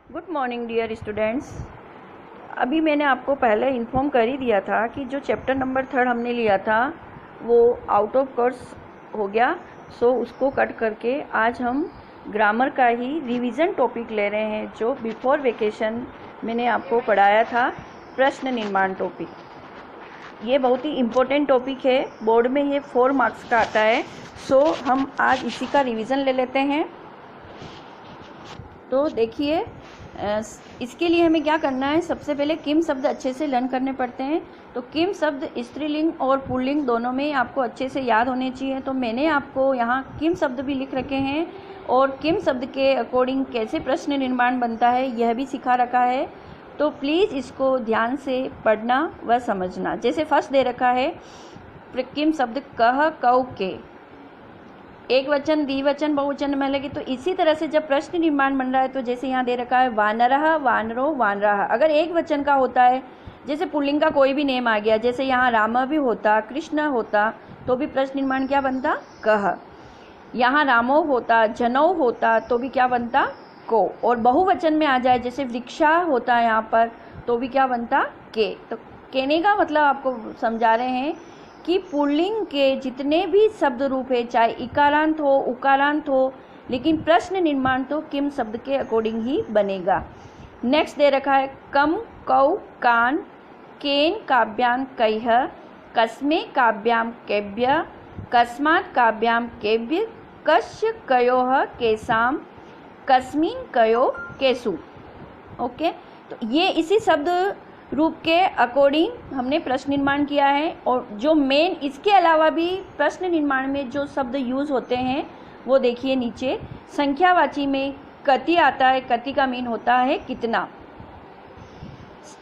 Good morning dear students. अभी मैंने आपको पहले इन्फॉर्म कर ही दिया था कि जो चैप्टर नंबर 3 हमने लिया था वो आउट ऑफ कोर्स हो गया। सो उसको कट करके आज हम ग्रामर का ही रिवीजन टॉपिक ले रहे हैं, जो बिफोर वेकेशन मैंने आपको पढ़ाया था, प्रश्न निर्माण टॉपिक। ये बहुत ही इम्पोर्टेंट टॉपिक है, बोर्ड में ये 4 मार्क्स का आता है। सो हम आज इसी का रिवीजन ले लेते हैं। तो देखिए, इसके लिए हमें क्या करना है, सबसे पहले किम शब्द अच्छे से लर्न करने पड़ते हैं। तो किम शब्द स्त्रीलिंग और पुल्लिंग दोनों में आपको अच्छे से याद होने चाहिए। तो मैंने आपको यहाँ किम शब्द भी लिख रखे हैं और किम शब्द के अकॉर्डिंग कैसे प्रश्न निर्माण बनता है यह भी सिखा रखा है। तो प्लीज़ इसको ध्यान से पढ़ना व समझना। जैसे फर्स्ट दे रखा है किम शब्द कह कौ के, एक वचन, द्विवचन, बहुवचन में लगे। तो इसी तरह से जब प्रश्न निर्माण बन रहा है, तो जैसे यहाँ दे रखा है वानरः, वानरो, वानराः, अगर एक वचन का होता है, जैसे पुल्लिंग का कोई भी नेम आ गया, जैसे यहाँ राम भी होता, कृष्ण होता, तो भी प्रश्न निर्माण क्या बनता, कह। यहाँ रामो होता, जनौ होता, तो भी क्या बनता, को। और बहुवचन में आ जाए, जैसे वृक्षा होता है यहाँ पर, तो भी क्या बनता, के। तो कहने का मतलब आपको समझा रहे हैं कि पुल्लिंग के जितने भी शब्द रूप है, चाहे इकारांत हो, उकारांत हो, लेकिन प्रश्न निर्माण तो किम शब्द के अकॉर्डिंग ही बनेगा। नेक्स्ट दे रखा है कम, कौ, कान, केन काव्याम कैः, कस्मे काव्याम केभ्य, कस्मात् काव्याम केभ्य, कस्य कयोः केसाम, कस्मिन् कयो केसु। ओके, तो ये इसी शब्द रूप के अकॉर्डिंग हमने प्रश्न निर्माण किया है। और जो मेन इसके अलावा भी प्रश्न निर्माण में जो शब्द यूज़ होते हैं वो देखिए नीचे। संख्यावाची में कति आता है, कति का मीन होता है कितना।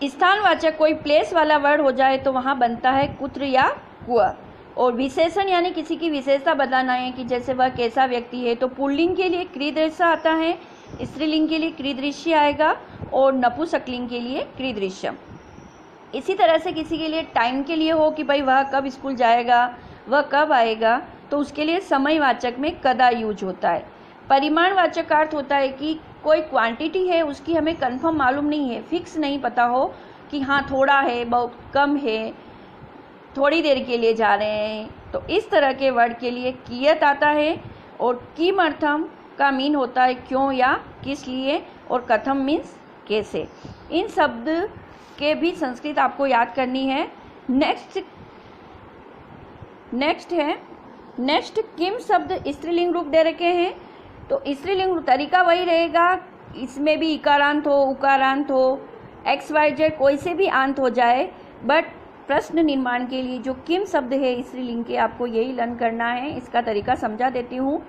स्थानवाचक कोई प्लेस वाला वर्ड हो जाए तो वहाँ बनता है कुत्र या कुआ। और विशेषण यानी किसी की विशेषता बताना है कि जैसे वह कैसा व्यक्ति है, तो पुल्लिंग के लिए क्रीदृश्य आता है, स्त्रीलिंग के लिए क्रीदृश्य आएगा और नपुंसकलिंग के लिए क्रीदृश्यम। इसी तरह से किसी के लिए टाइम के लिए हो कि भाई वह कब स्कूल जाएगा, वह कब आएगा, तो उसके लिए समयवाचक में कदा यूज होता है। परिमाणवाचक का अर्थ होता है कि कोई क्वांटिटी है, उसकी हमें कंफर्म मालूम नहीं है, फिक्स नहीं पता हो कि हाँ थोड़ा है, बहुत कम है, थोड़ी देर के लिए जा रहे हैं, तो इस तरह के वर्ड के लिए कियत आता है। और किमर्थम का मीन होता है क्यों या किस लिए, और कथम मीन्स कैसे। इन शब्द के भी संस्कृत आपको याद करनी है। नेक्स्ट किम शब्द स्त्रीलिंग रूप दे रखे हैं। तो स्त्रीलिंग तरीका वही रहेगा, इसमें भी इकारांत हो, उकारांत हो, XYZ कोई से भी अंत हो जाए, बट प्रश्न निर्माण के लिए जो किम शब्द है स्त्रीलिंग के, आपको यही लर्न करना है। इसका तरीका समझा देती हूँ।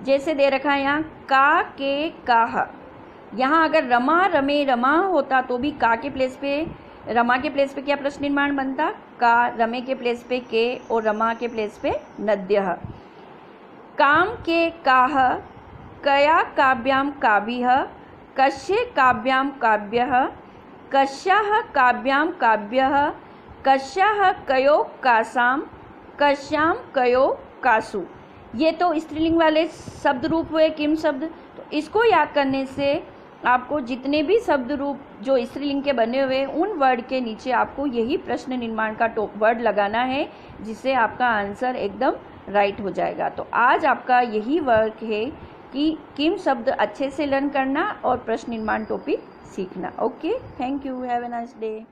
जैसे दे रखा है यहाँ का, के, काह। यहाँ अगर रमा, रमे, रमा होता तो भी का के प्लेस पे, रमा के प्लेस पे क्या प्रश्न निर्माण बनता, का, रमे के प्लेस पे के, और रमा के प्लेस पे नद्यः। काम के काह, कया काव्याम काव्यः, कस्य काव्याम काव्यः, कस्याः काव्याम काव्यः, कस्याः कयो कासाम, कस्याम कयो कासु। ये तो स्त्रीलिंग वाले शब्द रूप हुए किम शब्द। तो इसको याद करने से आपको जितने भी शब्द रूप जो स्त्रीलिंग के बने हुए, उन वर्ड के नीचे आपको यही प्रश्न निर्माण का वर्ड लगाना है, जिससे आपका आंसर एकदम राइट हो जाएगा। तो आज आपका यही वर्क है कि किम शब्द अच्छे से लर्न करना और प्रश्न निर्माण टॉपिक सीखना। Okay, thank you, have a nice day.